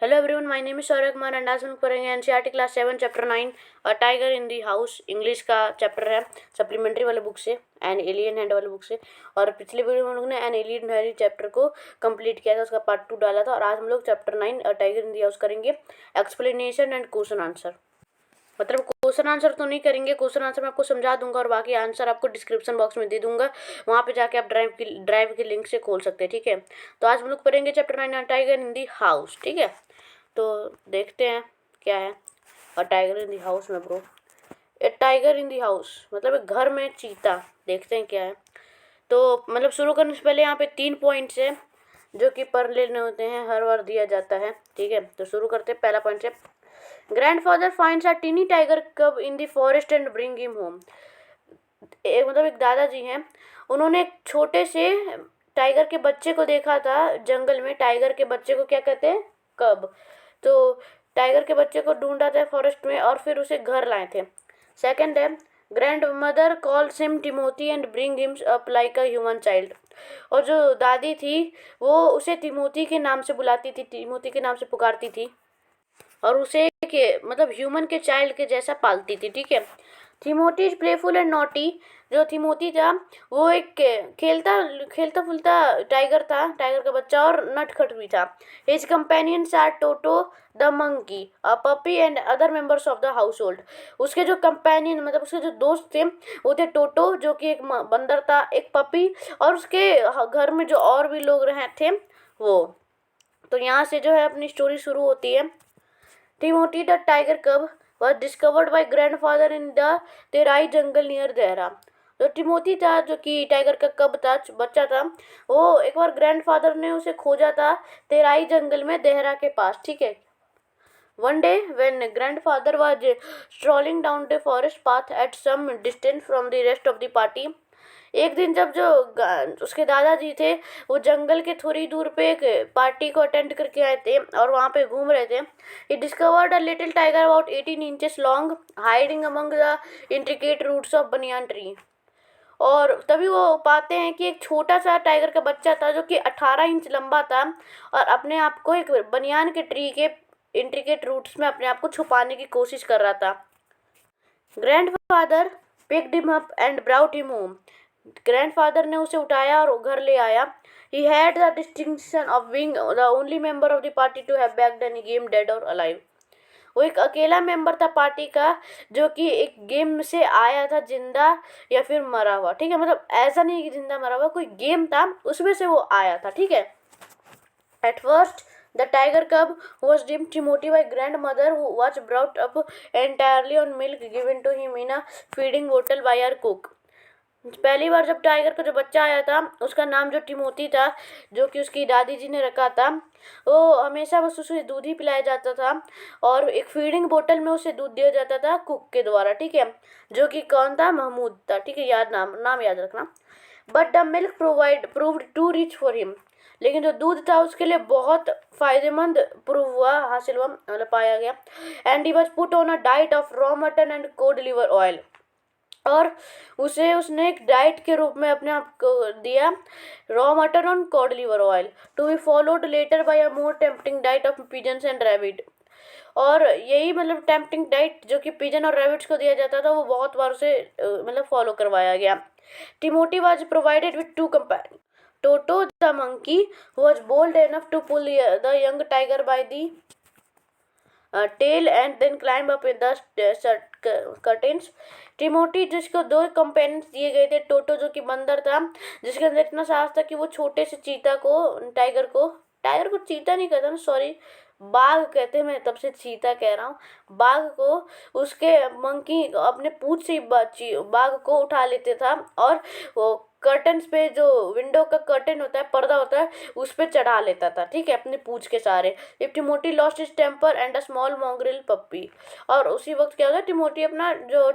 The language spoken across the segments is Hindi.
Hello everyone, my name is Saurabh Kumar and आज हम पढ़ेंगे NCERT class 7 chapter 9 a tiger in the house. English का चैप्टर है, सप्लीमेंट्री वाले बुक से, एन एलियन हैंड वाले बुक से। और पिछले वीडियो में हम लोग ने एन एलियन हैंड चैप्टर को कंप्लीट किया था, उसका पार्ट 2 डाला था। और आज हम लोग chapter 9 a tiger in the house करेंगे, एक्सप्लेनेशन एंड क्वेश्चन आंसर। मतलब क्वेश्चन आंसर तो नहीं करेंगे, क्वेश्चन आंसर मैं आपको समझा दूंगा और बाकी आंसर आपको डिस्क्रिप्शन बॉक्स में दे दूंगा, वहाँ पे जाके आप ड्राइव की लिंक से खोल सकते हैं। ठीक है, तो आज हम लोग पढ़ेंगे chapter 9 tiger in the house. ठीक है, तो देखते हैं क्या है a tiger in the house में bro. A tiger in the house मतलब एक घर में चीता। देखते हैं क्या है। तो मतलब शुरू करने से पहले यहाँ पे 3 पॉइंट्स है जो कि पढ़ लेने होते हैं, हर बार दिया जाता है। ठीक है, तो शुरू करते हैं। पहला पॉइंट है, grandfather finds a tiny tiger cub in the forest and bring him home. मतलब एक दादाजी हैं, उन्होंने एक छोटे से टाइगर के बच्चे को देखा था जंगल में। टाइगर के बच्चे को क्या कहते हैं? कब। तो टाइगर के बच्चे को ढूंढा था फॉरेस्ट में और फिर उसे घर लाए थे। सेकंड है, grand mother calls him Timothy and bring him up like a human child. और जो दादी थी वो उसे तिमोथी के नाम से बुलाती थी, तिमोथी के नाम से पुकारती थी और उसे के मतलब ह्यूमन के चाइल्ड के जैसा पालती थी। ठीक है, थिमोथी इज प्लेफुल एंड नॉटी। जो थिमोथी था वो एक खेलता खेलता फुलता टाइगर था, टाइगर का बच्चा, और नटखट भी था। His companions are Toto the monkey, a puppy and other members of the household. उसके जो कंपेनियन मतलब उसके जो दोस्त थे वो थे टोटो जो कि एक बंदर था, एक पपी, और उसके घर में जो और भी लोग रहे थे वो। तो यहाँ से जो है अपनी स्टोरी शुरू होती है। Timothy the tiger cub was discovered by grandfather in the Terai jungle near Dehra. जो टिमोथी था जो कि टाइगर का कब था, बच्चा था, वो एक बार ग्रैंडफादर ने उसे खोजा था तेराई जंगल में देहरा के पास। ठीक है, one day when grandfather was strolling down the forest path at some distance from the rest of the party, एक दिन जब जो उसके दादाजी थे वो जंगल के थोड़ी दूर पे एक पार्टी को अटेंड करके आए थे और वहाँ पे घूम रहे थे। He discovered a little tiger about 18 inches long hiding among the intricate roots of banyan tree. और तभी वो पाते हैं कि एक छोटा सा टाइगर का बच्चा था जो कि 18 इंच लंबा था और अपने आप को एक बनियान के ट्री के इंट्रिकेट रूट्स में अपने आप को छुपाने की कोशिश कर रहा था। Grandfather picked him up and brought him home. Grandfather ने उसे उठाया और घर ले आया। He had the distinction of being the only member of the party to have bagged any game dead or alive. वो एक अकेला मेंबर था पार्टी का जो कि एक गेम से आया था जिंदा या फिर मरा हुआ। ठीक है, मतलब ऐसा नहीं कि जिंदा मरा हुआ, कोई गेम था उसमें से वो आया था। ठीक है, at first the tiger cub was named Timothy by grandmother who was brought up entirely on milk given to him in a feeding bottle by her cook। पहली बार जब टाइगर का जो बच्चा आया था उसका नाम जो टिमोथी था जो कि उसकी दादी जी ने रखा था, वो हमेशा बस उसे दूध ही पिलाया जाता था और एक फीडिंग बोतल में उसे दूध दिया जाता था कुक के द्वारा। ठीक है, जो कि कौन था? महमूद था। ठीक है, याद नाम नाम याद रखना। But the milk proved too rich for him. लेकिन जो दूध था उसके लिए बहुत फायदेमंद प्रूव हुआ, हासिल हुआ, मतलब पाया गया। And he was put on a diet of raw mutton and code liver oil. और उसने एक डाइट के रूप में अपने आप को दिया रॉ मटन और cod liver oil, to be followed later by a more tempting diet of pigeons and rabbit. और यही मतलब टेम्पटिंग डाइट जो कि पिजन और रैबिट्स को दिया जाता था वो बहुत बार उसे मतलब फॉलो करवाया गया। Timothy was provided with 2 companion, Toto the monkey who was bold enough to pull the young tiger by the tail and then climb up in the curtains। Timothy जिसको 2 कंपेनियंस दिए गए थे, टोटो जो कि बंदर था जिसके अंदर इतना साहस था कि वो छोटे से चीता को टाइगर को चीता नहीं कहता ना, सॉरी, बाघ कहते हैं, मैं तब से चीता कह रहा हूँ। बाघ को उसके मंकी अपने पूंछ से ही बाघ को उठा लेते था और वो कर्टन्स पे जो विंडो का कर्टन होता है, पर्दा होता है, उस पे चढ़ा लेता था। ठीक है, अपने पूंछ के सहारे। If Timothy lost his temper and a small mongrel puppy. और उसी वक्त क्या होता है, टिमोटी अपना जो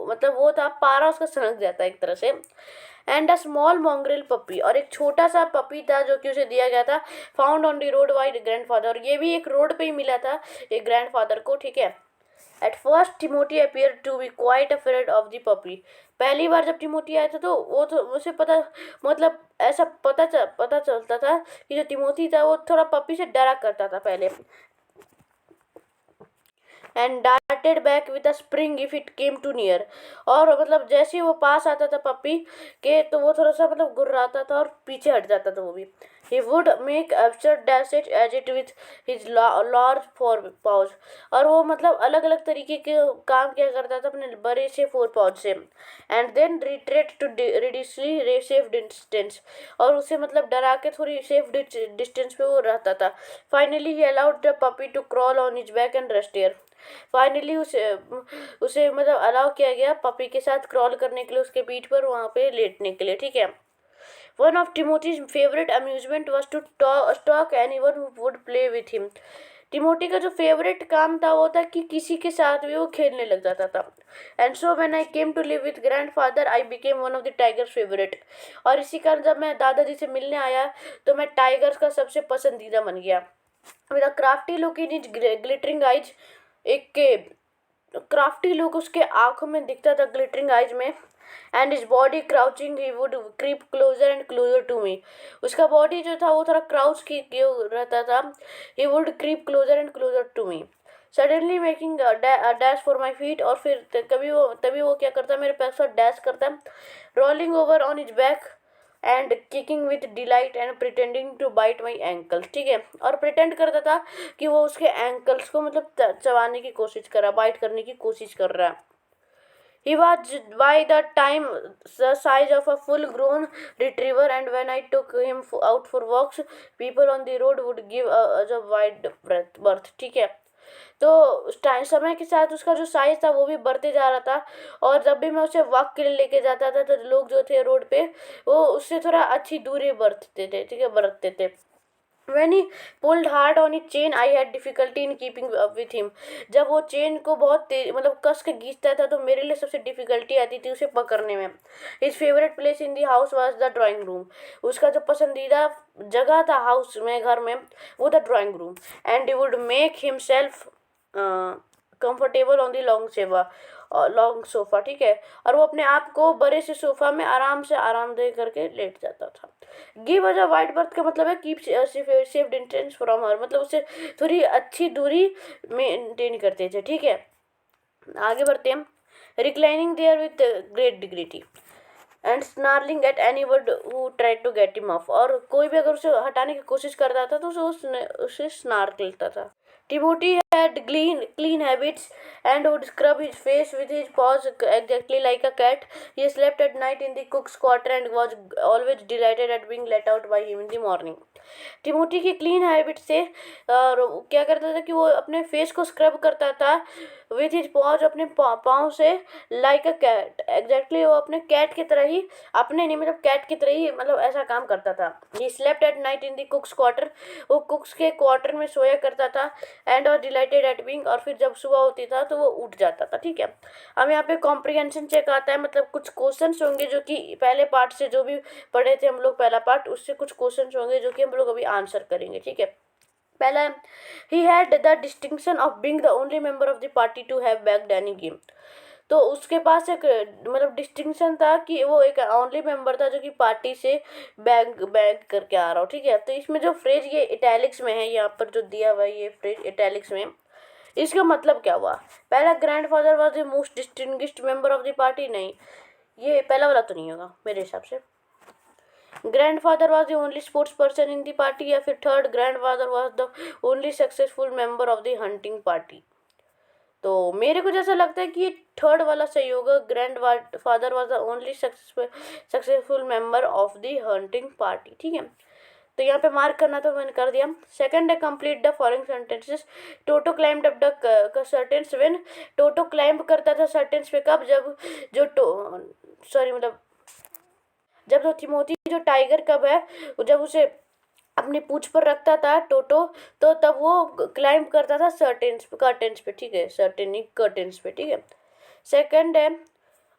मतलब वो था पारा उसका सनक जाता है एक तरह से। एंड अ स्मॉल मॉन्ग्रेल पपी, और एक छोटा सा पपी था जो कि उसे दिया गया था, found on the road by grandfather. और ये भी एक रोड पे ही मिला था एक ग्रैंडफादर को। ठीक है, at first Timothy appear to be quite afraid of the puppy. पहली बार जब टिमोटी आया था तो वो तो उसे पता मतलब ऐसा पता चलता था कि जो टिमोथी था वो थोड़ा पपी से डरा करता था पहले। And darted back with a spring if it came too near. और मतलब जैसे ही वो पास आता था पपी के तो वो थोड़ा सा मतलब गुर्राता था और पीछे हट जाता था वो भी। He would make absurd dashes as it with his large fore paws. और वो मतलब अलग अलग तरीके के काम किया करता था अपने बड़े से फोर पाउच से। एंड देन रिट्रेट टू रिड्यूसली सेफ डिस्टेंस। और उसे मतलब डरा के थोड़ी सेफ डिस्टेंस पे वो रहता था। Finally he allowed the puppy to crawl on his back and rest here. Finally उसे उसे मतलब अलाउ किया गया पपी के साथ क्रॉल करने के लिए उसके पीठ पर वहाँ पे लेटने के लिए, ठीक है। One of Timothy's favourite amusement was to stalk anyone who would play with him. Timothy का जो फेवरेट काम था वो था कि किसी के साथ भी वो खेलने लग जाता था। And so when I came to live with grandfather I became one of the tiger's favourite. और इसी कारण जब मैं दादाजी से मिलने आया तो मैं टाइगर्स का सबसे पसंदीदा बन गया। With a crafty look in his glittering eyes, एक के क्राफ्टी लुक उसके आंखों में दिखता था ग्लिटरिंग आइज में। And his body crouching he would creep closer and closer to me. उसका बॉडी जो था वो थोड़ा क्राउच की रहता था। He would creep closer and closer to me suddenly making dash for my feet. और फिर तभी वो क्या करता मेरे पैर से डैश करता, rolling over on his back and kicking with delight and pretending to bite my ankles, ठीक है। और प्रिटेंड करता था कि वो उसके एंकल्स को मतलब चबाने की कोशिश कर रहा, बाइट करने की कोशिश कर रहा है। He was by that time the size of a full grown retriever, and when I took him out for walks, people on the road would give us a wide berth, ठीक है। तो उस टाइम समय के साथ उसका जो साइज था वो भी बढ़ते जा रहा था। और जब भी मैं उसे वॉक के लिए लेके जाता था तो लोग जो थे रोड पे वो उससे थोड़ा अच्छी दूरी बरतते थे, ठीक है, बरतते थे। When he pulled hard on his chain, I had difficulty in keeping up with him. जब वो चेन को बहुत तेज मतलब कस के खींचता था तो मेरे लिए सबसे डिफिकल्टी आती थी उसे पकड़ने में। His favorite place in the house was the drawing room. उसका जो पसंदीदा जगह था हाउस में, घर में, वो था drawing room. And he would make himself comfortable on the long sofa, ठीक है। और वो अपने आप को बड़े से सोफा में आराम से आरामदेह करके लेट जाता था। Give us a wide birth का मतलब है keep safe distance from her, मतलब उसे थोड़ी अच्छी दूरी मेंटेन करते थे, ठीक है। आगे बढ़ते हैं। Reclining there with great dignity and snarling at any word who tried to get him off. और कोई भी अगर उसे हटाने की कोशिश करता था तो उसे स्नार्क लेता था। Timothy had clean habits and would scrub his face with his paws exactly like a cat. He slept at night in the cook's quarter and was always delighted at being let out by him in the morning. Timothy की क्लीन हैबिट से क्या करता था कि वो अपने फेस को स्क्रब करता था विथ हिज पॉज, अपने पाँव से, लाइक अ कैट। एग्जैक्टली वो अपने कैट की तरह ही, अपने नहीं मतलब कैट की तरह ही मतलब ऐसा काम करता था। He slept at night in the कुक्स quarter, वो कुक्स के क्वार्टर में सोया करता था। एंड और डिलाइटेड एट बीइंग, और फिर जब सुबह होती था तो वो उठ जाता था, ठीक है। अब यहाँ पे कॉम्प्रिहेंशन चेक आता है, मतलब कुछ क्वेश्चंस होंगे जो कि पहले पार्ट से जो भी पढ़े थे हम लोग पहला पार्ट, उससे कुछ क्वेश्चंस होंगे जो कि हम लोग अभी आंसर करेंगे, ठीक है। पहला है he had the distinction of being the only member of the party to have bagged any game. तो उसके पास एक मतलब डिस्टिंक्शन था कि वो एक ओनली मेंबर था जो कि पार्टी से बैग करके आ रहा हो, ठीक है। तो इसमें जो फ्रेज ये इटैलिक्स में है, यहाँ पर जो दिया हुआ है ये फ्रेज इटैलिक्स में, इसका मतलब क्या हुआ। पहला grandfather was the most distinguished member of the party, नहीं, ये पहला वाला तो नहीं होगा मेरे हिसाब से। Grandfather was the only sports person in the party, या फिर third grandfather was the only successful member of the hunting party. तो मेरे को जैसा लगता है कि ये थर्ड वाला सही होगा, grand father was the only successful member of the hunting party, ठीक है। तो यहाँ पे मार्क करना तो मैंने कर दिया। सेकंड है complete the following sentences. Toto climbed up the curtains when, Toto climb करता था सर्टेंस पे कब, जब जो मतलब जब तो टिमोथी जो टाइगर कब है जब उसे अपनी पूंछ पर रखता था टोटो, तो तब वो क्लाइंब करता था कर्टेन्स पे, ठीक है, सर्टेन कर्टेन्स पे, ठीक है। सेकंड है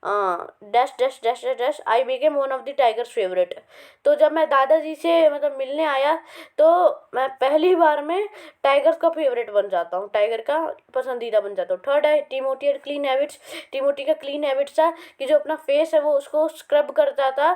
dash dash dash dash dash I became one of the tiger's favourite. तो जब मैं दादाजी से मतलब मिलने आया तो मैं पहली बार में टाइगर्स का फेवरेट बन जाता हूँ, टाइगर का पसंदीदा बन जाता हूँ। थर्ड है Timothy and clean habits. Timothy का क्लीन हैबिट्स था कि जो अपना फेस है वो उसको स्क्रब करता था,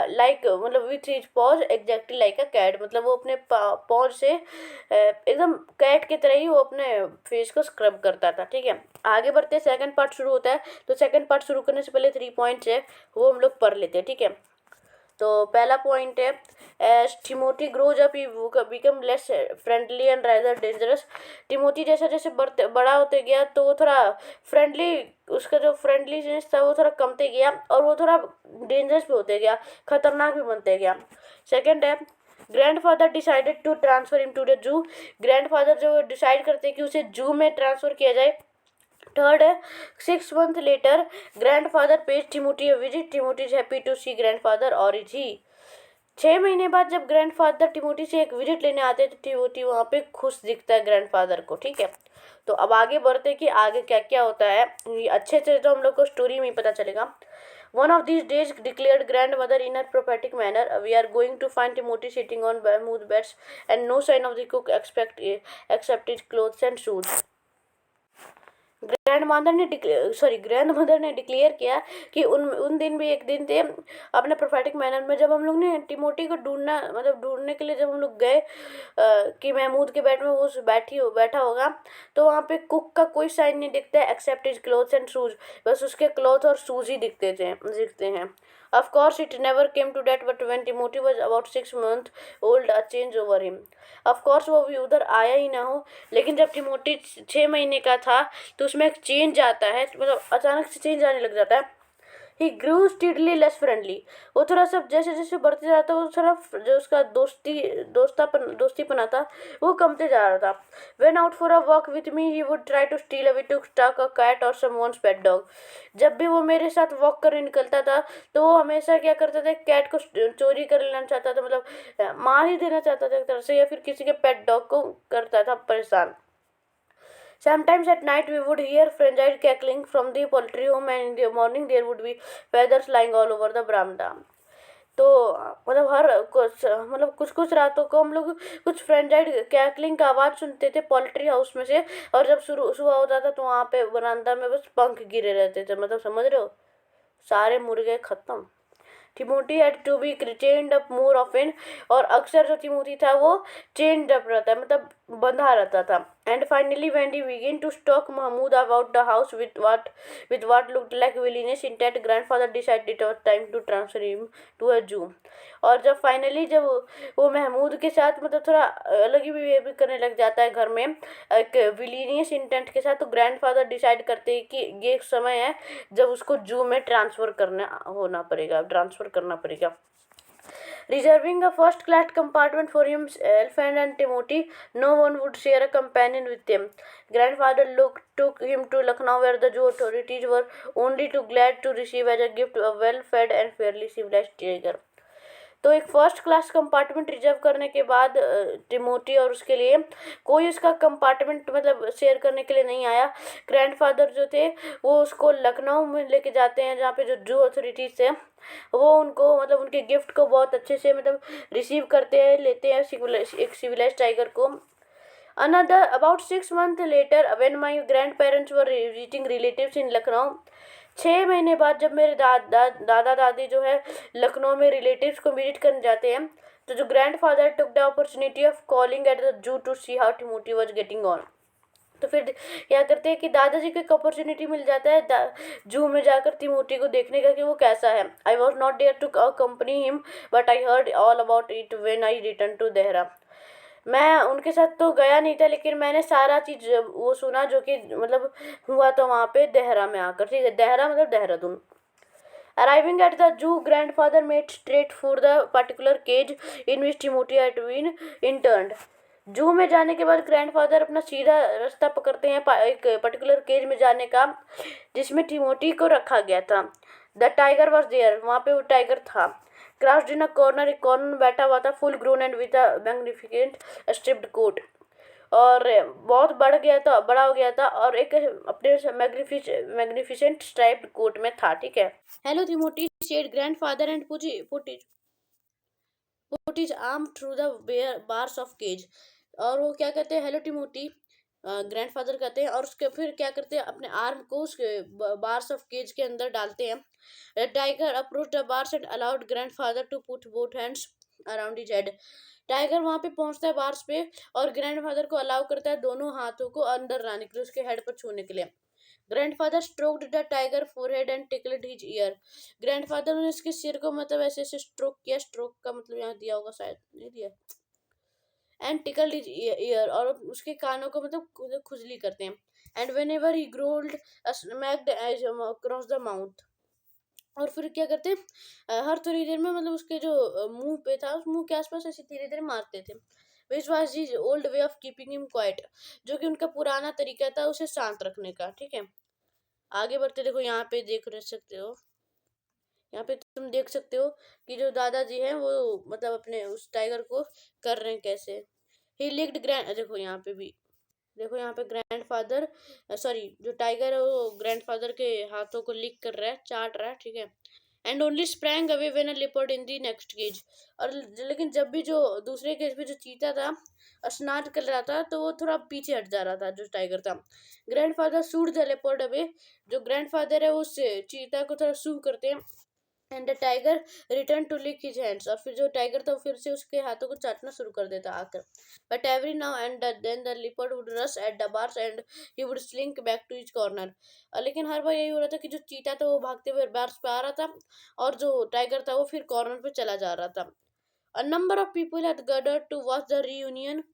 लाइक मतलब with his paws exactly like a cat, मतलब वो अपने पॉज से एकदम कैट की तरह ही वो अपने फेस को स्क्रब करता था। ठीक है, आगे बढ़ते हैं, सेकंड पार्ट शुरू होता है। तो सेकंड पार्ट शुरू करने से पहले 3 पॉइंट्स है वो हम लोग पढ़ लेते हैं। ठीक है, तो पहला पॉइंट है as Timothy grows up he become less friendly and rather dangerous. Timothy जैसा जैसे बड़ा होते गया तो वो थोड़ा फ्रेंडली, उसका जो फ्रेंडलीनेस था वो थोड़ा कमते गया और वो थोड़ा डेंजरस भी होते गया, खतरनाक भी बनते गया। सेकंड है grandfather decided to transfer him to the zoo. Grandfather जो डिसाइड करते हैं कि उसे जू में ट्रांसफ़र किया जाए। थर्ड है 6 months later grandfather pays Timothy a visit. Timothy is happy to see grandfather और इज ही। 6 महीने बाद जब ग्रैंडफादर टिमोटी से एक विजिट लेने आते हैं तो टिमोटी वहाँ पे खुश दिखता है ग्रैंडफादर को। ठीक है, तो अब आगे बढ़ते हैं कि आगे क्या क्या होता है। ये अच्छे से तो हम लोग को स्टोरी में ही पता चलेगा। One of these days, declared grandmother in a prophetic manner, we are going to find Timothy sitting on bamboo beds and no sign of the cook except his clothes and shoes. Grandmother ने डिक्लेयर किया कि उन दिन भी एक दिन थे अपने प्रोफेटिक मैनर में, जब हम लोग ने टिमोटी को ढूंढने के लिए जब हम लोग गए कि महमूद के बेड में वो बैठा होगा, तो वहाँ पे कुक का कोई साइन नहीं दिखता है except his clothes and shoes. बस उसके क्लॉथ और शूज ही दिखते हैं। Of course, it never came to that, but when Timothy was about 6 months old, a change over him. Of course, वो भी उधर आया ही ना हो, लेकिन जब टिमोटी 6 महीने का था तो उसमें एक चेंज आता है, मतलब अचानक से चेंज आने लग जाता है। ही ग्रू स्टीडली लेस फ्रेंडली। वो थोड़ा सा जैसे जैसे बढ़ते जाता है वो थोड़ा जो उसका दोस्तीपना था वो कमते जा रहा था। When out for a walk with me he would try to steal away to stalk a cat or someone's pet dog. जब भी वो मेरे साथ वॉक करने निकलता था तो वो हमेशा क्या करता था, कैट को चोरी कर लेना चाहता था, मतलब मार ही देना चाहता था एक तरह से, या फिर किसी के पेट डॉग को करता था परेशान। Sometimes at night we would hear frenzied cackling from the poultry home, and in the morning there would be feathers lying all over the veranda. तो मतलब कुछ रातों को हम लोग कुछ फ्रेंजाइड कैकलिंग का आवाज़ सुनते थे पोल्ट्री हाउस में से, और जब सुबह होता था तो वहाँ पे बरामदा में बस पंख गिरे रहते थे, मतलब समझ रहे हो, सारे मुर्गे ख़त्म। Timothy had to be chained up more often. और अक्सर जो टिमोटी था वो चेन्ड अप रहता है, मतलब बंधा रहता था। And finally when he began to stalk Mahmood about the house with what looked like willingness, intent grandfather decided it was time to transfer him to a zoo. और जब फाइनली जब वो महमूद के साथ मतलब थोड़ा अलग ही बिहेव करने लग जाता है घर में एक विलीनियस इंटेंट के साथ, तो ग्रैंडफादर डिसाइड करते हैं कि ये एक समय है जब उसको जू में ट्रांसफ़र करना पड़ेगा। Reserving a first-class compartment for himself and Timothy, no one would share a companion with him. Grandfather took him to Lucknow, where the zoo authorities were only too glad to receive as a gift a well-fed and fairly civilized tiger. तो एक फर्स्ट क्लास कंपार्टमेंट रिजर्व करने के बाद टिमोटी और उसके लिए कोई उसका कंपार्टमेंट मतलब शेयर करने के लिए नहीं आया। ग्रैंडफादर जो थे वो उसको लखनऊ में लेके जाते हैं, जहाँ पे जो जू अथॉरिटीज़ है वो उनको मतलब उनके गिफ्ट को बहुत अच्छे से मतलब रिसीव करते हैं, लेते हैं एक सिविलाइज्ड टाइगर को। Another about 6 months later, when my grandparents were visiting relatives in Lucknow, 6 महीने बाद जब मेरे दादा दादी जो है लखनऊ में रिलेटिव्स को विजिट करने जाते हैं, तो जो grandfather took the opportunity of calling at the zoo to see how Timothy was getting on. तो फिर क्या करते हैं कि दादाजी को एक अपॉर्चुनिटी मिल जाता है जू में जाकर टिमोटी को देखने का कि वो कैसा है। I was not there to accompany him but I heard all about it when I return to Dehra. मैं उनके साथ तो गया नहीं था, लेकिन मैंने सारा चीज़ वो सुना जो कि मतलब हुआ था वहाँ पे देहरा में आकर। ठीक है, देहरा मतलब Dehradun. Arriving at the zoo, grandfather made straight for the particular cage in which Timothy had been interned. जू में जाने के बाद ग्रैंडफादर अपना सीधा रास्ता पकड़ते हैं एक पर्टिकुलर केज में जाने का जिसमें टिमोटी को रखा गया था। द टाइगर वॉज देयर, वहाँ पे वो टाइगर था। क्राउच्ड इन अ कॉर्नर, एक कॉर्नर में बैठा हुआ था, full grown and with a magnificent striped coat. और बहुत बड़ा हो गया था और एक अपने मैग्निफिसेंट स्ट्राइप्ड कोट में था, ठीक है। Hello Timothy said grandfather and put his arm through the bars of cage. और वो क्या कहते हैं, हेलो टिमोथी ग्रैंडफादर कहते हैं, और उसके फिर क्या करते हैं, अपने आर्म को उसके बार्स ऑफ केज के अंदर डालते हैं। Tiger approach the bars and allowed grandfather to put both hands around his head. Tiger वहां पे पहुंचता है बार्स पे और ग्रैंडफादर को अलाउ करता है दोनों हाथों को अंदर लाने के लिए, उसके हेड पर छूने के लिए। Grandfather stroked the tiger forehead and tickled his year. Grandfather ने इसके सिर को मतलब ऐसे ऐसे स्ट्रोक किया, स्ट्रोक का मतलब यहाँ दिया होगा, शायद नहीं दिया, एंड टिकल्ड हिज ईयर, और उसके कानों को मतलब खुजली करते हैं। And when ever he growled smacked across the mouth. और फिर क्या करते हैं, हर थोड़ी देर में मतलब उसके जो मुंह पे था, उस मुंह के आसपास ऐसे धीरे धीरे मारते थे। Which was his old way of keeping him quite, जो कि उनका पुराना तरीका था उसे शांत रखने का, ठीक है। आगे बढ़ते देखो, यहाँ पे देख रह सकते हो, यहाँ पे तुम देख सकते हो कि जो दादाजी हैं वो मतलब अपने उस टाइगर को कर रहे हैं कैसे। ही लिक्ड ग्रैंड, देखो यहाँ पे भी, देखो यहाँ पे ग्रैंडफादर, सॉरी जो टाइगर है वो ग्रैंडफादर के हाथों को लिक कर रहा है, चाट रहा है, ठीक है। And only sprang away when a leopard in the next cage. और लेकिन जब भी जो दूसरे केज पे जो चीता था स्नान कर रहा था तो वो थोड़ा पीछे हट जा रहा था जो टाइगर था। Grandfather shooed the leopard away, जो ग्रैंडफादर है वो उस चीता को थोड़ा सू करते हैं। And the tiger return to lick his hands, और फिर जो टाइगर था वो फिर से उसके हाथों को चाटना शुरू कर देता आकर। But every now and then the leopard would rush at the bars and he would slink back to his corner. लेकिन हर बार यही हो रहा था कि जो चीता था वो भागते हुए बार्स पे आ रहा था और जो टाइगर था वो फिर कॉर्नर पे चला जा रहा था। A number of people had gathered to watch the reunion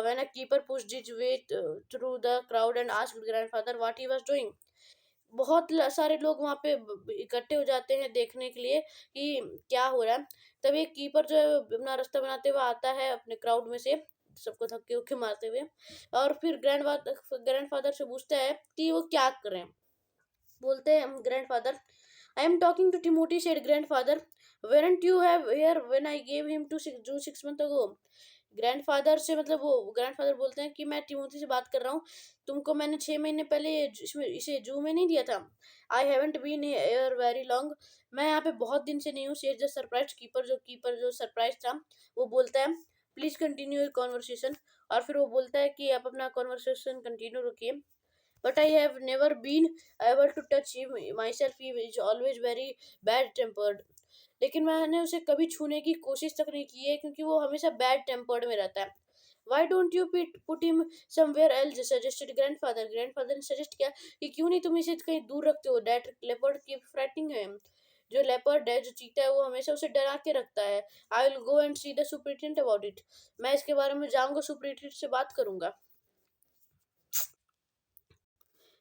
when a keeper pushed his way through the crowd and asked grandfather what he was doing. बहुत सारे लोग वहाँ पे इकट्ठे हो जाते हैं देखने के लिए कि क्या हो रहा है। तब एक कीपर जो है अपना रास्ता बनाते हुए आता है अपने क्राउड में से, सबको धक्के उक्के मारते हुए, और फिर ग्रैंडफादर से पूछता है कि वो क्या कर रहे हैं। बोलते हैं grandfather, I am talking to Timothy said grandfather, weren't you here when I gave him to zoo जू 6 मंथ अगो। ग्रैंडफादर से मतलब वो ग्रैंडफादर बोलते हैं कि मैं टिमोथी से बात कर रहा हूँ, तुमको मैंने 6 महीने पहले इसे जू में नहीं दिया था। I haven't been here very long, मैं यहाँ पे बहुत दिन से नहीं हूँ। शेर द सरप्राइज कीपर जो सरप्राइज था वो बोलता है प्लीज कंटिन्यू योर कॉन्वर्सेशन। और फिर वो बोलता है कि आप अपना कॉन्वर्सेशन कंटिन्यू रखिए। But I have never been able to touch him myself. He is always very bad tempered. लेकिन मैंने उसे कभी छूने की कोशिश तक नहीं की है क्योंकि वो हमेशा बैड टेम्पर्ड में रहता है। Why don't you put him somewhere else? Suggested grandfather. Grandfather ने सजेस्ट किया कि क्यों नहीं तुम इसे कहीं दूर रखते हो। That leopard keep frightening him. जो लेपर्ड है, जो चीता है, वो हमेशा उसे डरा के रखता है। I will go and see the superintendent about it. मैं इसके बारे में जाऊंगा, सुपरिटेंडेंट से बात करूंगा।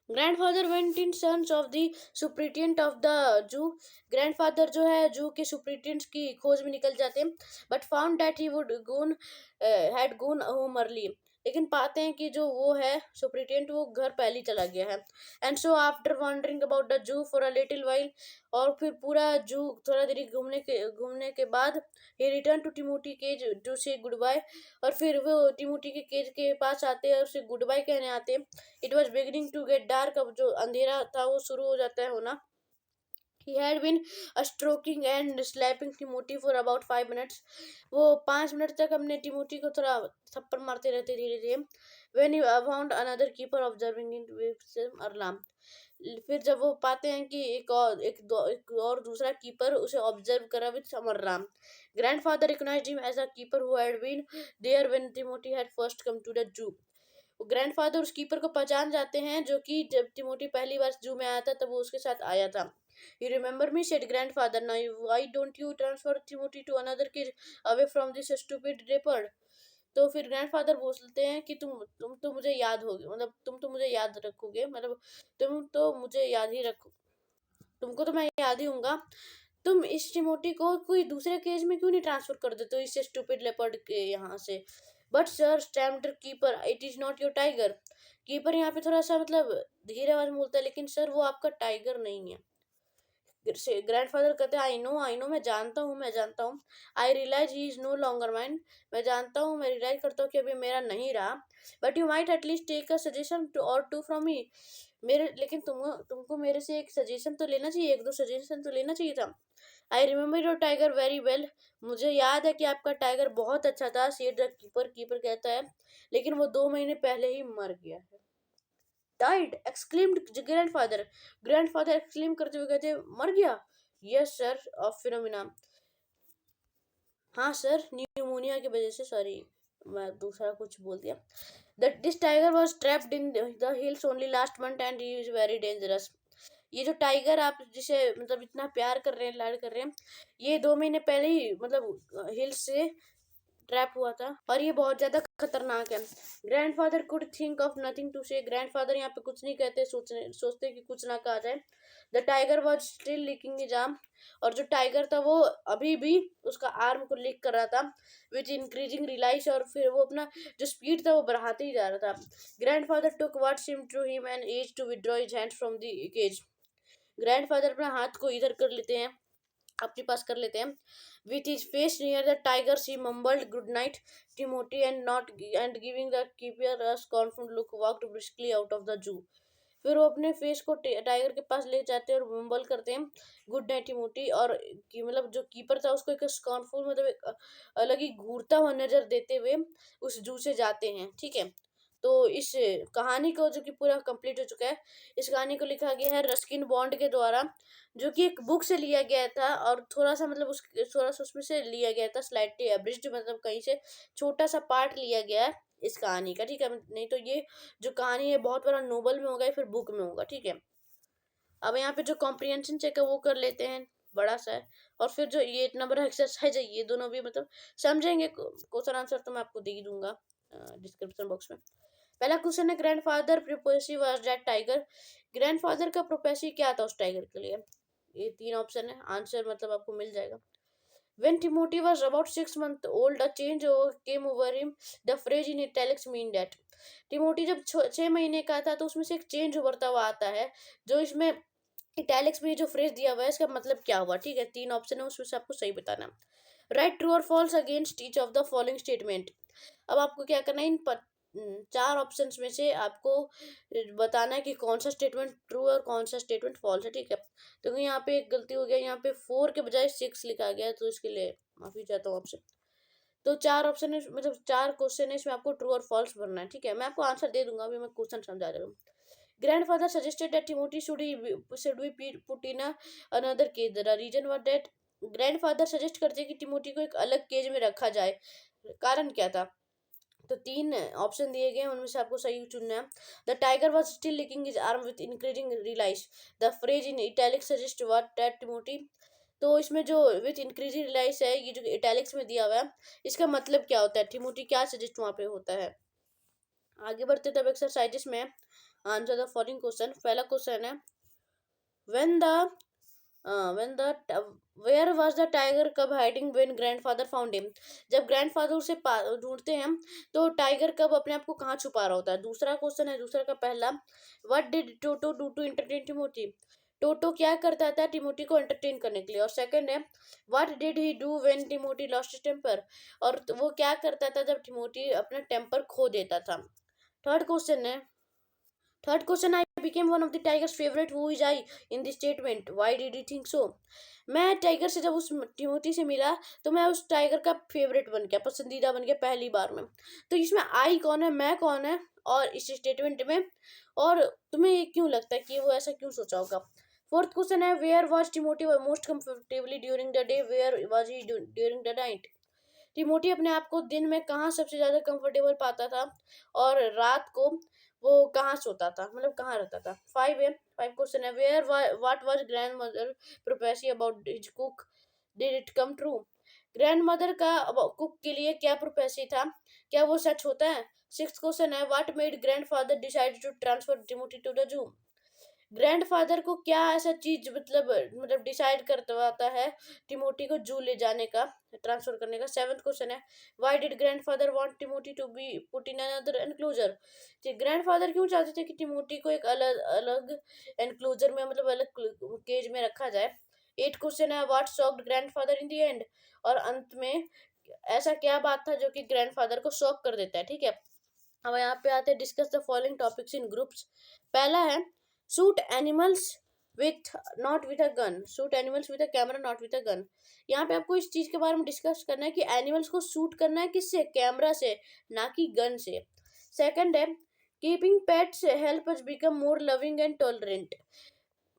Grandfather went in search of the superintendent of the zoo. Grandfather जो है जू के सुप्रिटेंडेंट की खोज में निकल जाते हैं, but found that he would gone had gone home early. लेकिन पाते हैं कि जो वो है सुप्रिटेंडेंट वो घर पहले ही चला गया है। And so after wandering about the zoo for a little while, और फिर पूरा जू थोड़ा देरी घूमने के बाद ही return to Timothy cage to say goodbye. और फिर वो टिमोथी के केज के पास आते हैं और उसे गुड बाय कहने आते हैं। It was beginning to get dark, अब जो अंधेरा था वो शुरू हो जाता है होना। He had been stroking and slapping Timothy for about 5 minutes. वो 5 मिनट तक अपने टिमोथी को थोड़ा थप्पड़ मारते रहते धीरे धीरे। When he found another keeper observing it with some alarm. फिर जब वो पाते हैं कि एक और दूसरा कीपर उसे ऑब्जर्व करा with some alarm. Grandfather recognized him as a keeper who had been there when Timothy had first come to the zoo. Grandfather उस कीपर को पहचान जाते हैं जो कि जब टिमोथी पहली बार जू में आया था तब वो उसके साथ आया था। You remember me, said grandfather. Now why don't you transfer Timothy to another kid away from this stupid leopard? तो फिर ग्रैंडफादर बोलते हैं कि तुम तो मुझे याद होगे, मतलब तुम तो मुझे याद रखोगे, मतलब तुम तो मुझे याद ही रखो, तुमको तो मैं याद ही हूँगा। तुम इस टिमोटी को कोई दूसरे केज में क्यों नहीं ट्रांसफर कर देते हो इससे स्टूपिड लेपर्ड के यहाँ से। But sir stamped keeper, it is not your tiger. Keeper यहाँ पे थोड़ा सा मतलब धीरे आवाज में बोलता है, लेकिन सर वो आपका टाइगर नहीं है। ग्रैंडफादर कहते हैं, आई नो, मैं जानता हूँ, I realise he is no longer mine, मैं जानता हूँ, मैं रियलाइज करता हूँ कि अभी मेरा नहीं रहा, but you might at least take a suggestion to or to from me, मेरे लेकिन तुमको मेरे से एक सजेशन तो लेना चाहिए, एक दो सजेशन तो लेना चाहिए था। I remember your tiger very well, मुझे याद है कि आपका टाइगर बहुत अच्छा था, सेड द कीपर कहता है, लेकिन वो 2 महीने पहले ही मर गया है। Died exclaimed grandfather, grandfather exclaim करते हुए कहते, मर गया? यस सर, ऑफ फिनोमिना, हाँ सर, न्यूमोनिया की वजह से, सॉरी मैं दूसरा कुछ बोल दिया। That this tiger was trapped in the hills only last month and he is very dangerous, ये जो टाइगर आप जिसे मतलब इतना प्यार कर रहे हैं, लाड कर रहे हैं, ये 2 महीने पहले ही मतलब हिल्स से ट्रैप हुआ था और ये बहुत ज्यादा खतरनाक है। Grandfather could think of nothing to say, grandfather यहाँ पे कुछ नहीं कहते, सोचते कि कुछ ना कहा जाए। The tiger was still leaking his arm, और जो टाइगर था वो अभी भी उसका आर्म को लीक कर रहा था विच इंक्रीजिंग रिलाइज, और फिर वो अपना जो स्पीड था वो बढ़ाते ही जा रहा था। Grandfather took what seemed to him an age to withdraw his hand from the cage, grandfather अपना हाथ को इधर कर लेते हैं, अपने पास कर लेते हैं। With his face near the tiger see mumbled good night Timothy and not and giving the keeper a scornful look walked briskly out of the zoo, फिर वो अपने फेस को टाइगर के पास ले जाते हैं और मम्बल करते हैं गुड नाइट टिमोटी, और मतलब जो कीपर था उसको एक स्कॉर्नफुल मतलब एक अलग ही घूरता हुआ नजर देते हुए उस जू से जाते हैं। ठीक है, तो इस कहानी को जो कि पूरा कंप्लीट हो चुका है, इस कहानी को लिखा गया है रस्किन बॉन्ड के द्वारा, जो कि एक बुक से लिया गया था, और थोड़ा सा मतलब थोड़ा सा उसमें से लिया गया था, स्लाइटली एब्रिज्ड, मतलब कहीं से छोटा सा पार्ट लिया गया है इस कहानी का। ठीक है, नहीं तो ये जो कहानी है बहुत बड़ा नोवेल में होगा या फिर बुक में होगा। ठीक है, अब यहाँ पे जो कॉम्प्रिहेंशन चेक है वो कर लेते हैं, बड़ा सा है, और फिर जो ये नंबर एक्सरसाइज है ये दोनों भी मतलब समझेंगे, क्वेश्चन आंसर तो मैं आपको दे ही दूंगा डिस्क्रिप्शन बॉक्स में। पहला क्वेश्चन है, grandfather prophecy was that tiger, grandfather का प्रोपेसी क्या था उस टाइगर के लिए? ये 3 ऑप्शन है, आंसर मतलब आपको मिल जाएगा। When Timothy was about 6 months old, a change came over him. The phrase in italics mean that. Timothy जब 6 महीने का था तो उसमें से एक चेंज उभरता हुआ आता है, जो इसमें इटैलिक्स में जो फ्रेज दिया हुआ है इसका मतलब क्या हुआ? ठीक है, 3 ऑप्शन है उसमें से आपको सही बताना। Write true or false against each of the following statement, अब आपको क्या करना है, इन 4 ऑप्शंस में से आपको बताना है कि कौन सा स्टेटमेंट ट्रू और कौन सा स्टेटमेंट फॉल्स है। ठीक है, तो यहाँ पे एक गलती हो गया, यहाँ पे 4 के बजाय 6 लिखा गया है, तो इसके लिए माफी चाहता हूँ आपसे। तो 4 ऑप्शन है, मतलब 4 क्वेश्चन है, इसमें आपको ट्रू और फॉल्स भरना है। ठीक है, मैं आपको आंसर दे दूंगा, अभी मैं क्वेश्चन समझा रहा हूँ। Grandfather suggested that Timothy should be put in another cage. The reason was that grandfather suggest करते कि टिमोटी को एक अलग केज में रखा जाए, कारण क्या था? तो 3 ऑप्शन दिए गए हैं, उनमें से आपको सही चुनना है। The tiger was still licking his arm with increasing relish, the phrase in italic suggest what that Timothy, तो इसमें जो विथ इंक्रीजिंग रिलाइज है, ये जो इटैलिक्स में दिया हुआ है, इसका मतलब क्या होता है? टिमोटी क्या सजेस्ट वहाँ पे होता है? आगे बढ़ते तब एक्सरसाइजेस में आंसर द फॉलोइंग क्वेश्चन। पहला क्वेश्चन है, when the when the where was the tiger cub hiding when grandfather found him, जब ग्रैंडफादर उसे ढूंढते हैं तो टाइगर कब अपने आप को कहाँ छुपा रहा होता है? दूसरा क्वेश्चन है, दूसरा का पहला, what did Toto do to entertain Timothy, Toto क्या करता था टिमोटी को एंटरटेन करने के लिए? और सेकंड है, what did he do when Timothy lost his temper, और वो क्या करता था जब टिमोटी अपना टेम्पर खो देता था? थर्ड क्वेश्चन है, third question, I became one of the tiger's favourite, who is I in this statement, why did you think so, मैं टाइगर से जब उस टिमोथी से मिला तो मैं उस टाइगर का फेवरेट बन गया, पसंदीदा बन गया पहली बार में। तो इसमें आई कौन है, मैं कौन है, और इस स्टेटमेंट में, और तुम्हें ये क्यों लगता है कि वो ऐसा क्यों सोचा होगा? फोर्थ क्वेश्चन है, where was Timothy most comfortably during the day, where was he during the night, Timothy अपने आप को दिन में कहाँ सबसे ज़्यादा कंफर्टेबल पाता था, और रात को वो कहाँ सोता था, मतलब कहाँ रहता था? 5 क्वेश्चन है, where what was grandmother prophecy about his cook, did it come true, grandmother का कुक के लिए क्या प्रोफेसी था, क्या वो सच होता है? 6 क्वेश्चन है, what made grandfather decide to transfer Timothy to the zoo, grandfather को क्या ऐसा चीज मतलब डिसाइड करवाता है टिमोटी को जू ले जाने का, ट्रांसफर करने का? 7th क्वेश्चन है, why did grandfather want Timothy to be put in another enclosure, grandfather क्यों चाहते थे कि टिमोटी को एक अलग अलग एनक्लोजर में, मतलब अलग केज में रखा जाए? 8 क्वेश्चन है, what shocked grandfather in the end, और अंत में ऐसा क्या बात था जो कि ग्रैंडफादर को शॉक कर देता है, ठीक है। अब यहाँ पे आते हैं, discuss the following topics in groups. पहला है shoot animals with not with a gun, shoot animals with a camera not with a gun. यहाँ पे आपको इस चीज के बारे में डिस्कस करना है कि एनिमल्स को शूट करना है किससे, कैमरा से, ना कि गन से। सेकंड है keeping pets help us become more loving and tolerant,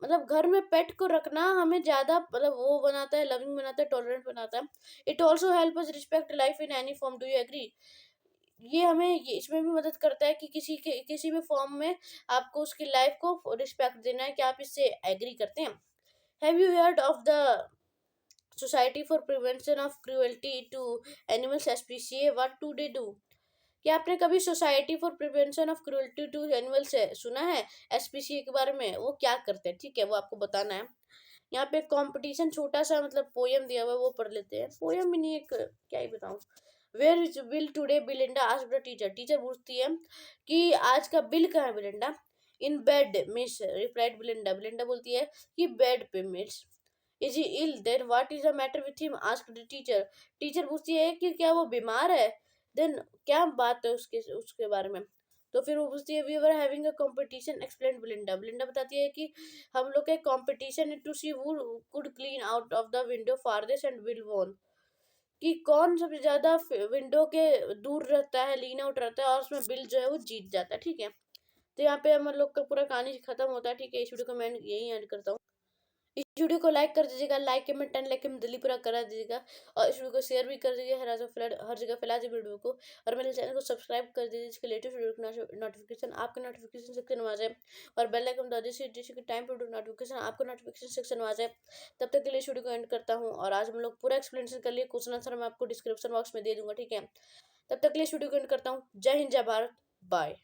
मतलब घर में पेट को रखना हमें ज्यादा मतलब वो बनाता है, लविंग बनाता है, टॉलरेंट बनाता है। It also help us respect life in any form, do you agree. ये हमें इसमें भी मदद करता है कि किसी भी फॉर्म में आपको उसकी लाइफ को रिस्पेक्ट देना है, कि आप इससे एग्री करते हैं। Have you heard of the society for prevention of cruelty to animals SPCA, what do they do. क्या आपने कभी society for prevention of cruelty to animals सुना है, एसपीसीए के बारे में, वो क्या करते हैं, ठीक है, वो आपको बताना है। यहाँ पे कंपटीशन छोटा सा मतलब पोयम दिया हुआ है, वो पढ़ लेते हैं। पोयम भी नहीं, एक क्या ही बताऊं। Where is Bill today, Belinda asked the teacher, teacher पूछती है कि आज का बिल कहाँ है Belinda. In bed miss, replied Belinda, Belinda बोलती है कि बेड पे miss. Is he ill, then what is the matter with him, asked the teacher, teacher पूछती है कि क्या वो बीमार है, देन क्या बात है उसके उसके बारे में। तो फिर वो पूछती है we were having a competition, explained Belinda, Belinda बताती है कि हम लोग का competition to see who could clean out of the window farthest and will won, कि कौन सबसे ज्यादा विंडो के दूर रहता है, लीन आउट रहता है, और उसमें बिल जो है वो जीत जाता है, ठीक है। तो यहाँ पे हम लोग का पूरा कहानी खत्म होता है, ठीक है। इस वीडियो को मैं यही एंड करता हूँ। इस वीडियो को लाइक कर दीजिएगा, लाइक कमेंट 10 लाइक में दिल्ली पूरा करा दीजिएगा, और इस वीडियो को शेयर भी कर दीजिए, हर जगह फैला दीजिए वीडियो को, और मेरे चैनल को सब्सक्राइब कर दीजिए जिसके लेटेस्ट वीडियो नोटिफिकेशन आपके नोटिफिकेशन सेक्शन में आ जाए, और बेल आइकन दबा दीजिए जिसके टाइम पर नोटिफिकेशन आपको नोटिफिकेशन सेक्शन में आ जाए। तब तक के लिए इस वीडियो को एंड करता हूँ, और आज हम लोग पूरा एक्सप्लेनेशन कर लिए, क्वेश्चन आंसर मैं आपको डिस्क्रिप्शन बॉक्स में दे दूंगा, ठीक है। तब तक के लिए इस वीडियो को एंड करता हूँ। जय हिंद, जय भारत, बाय।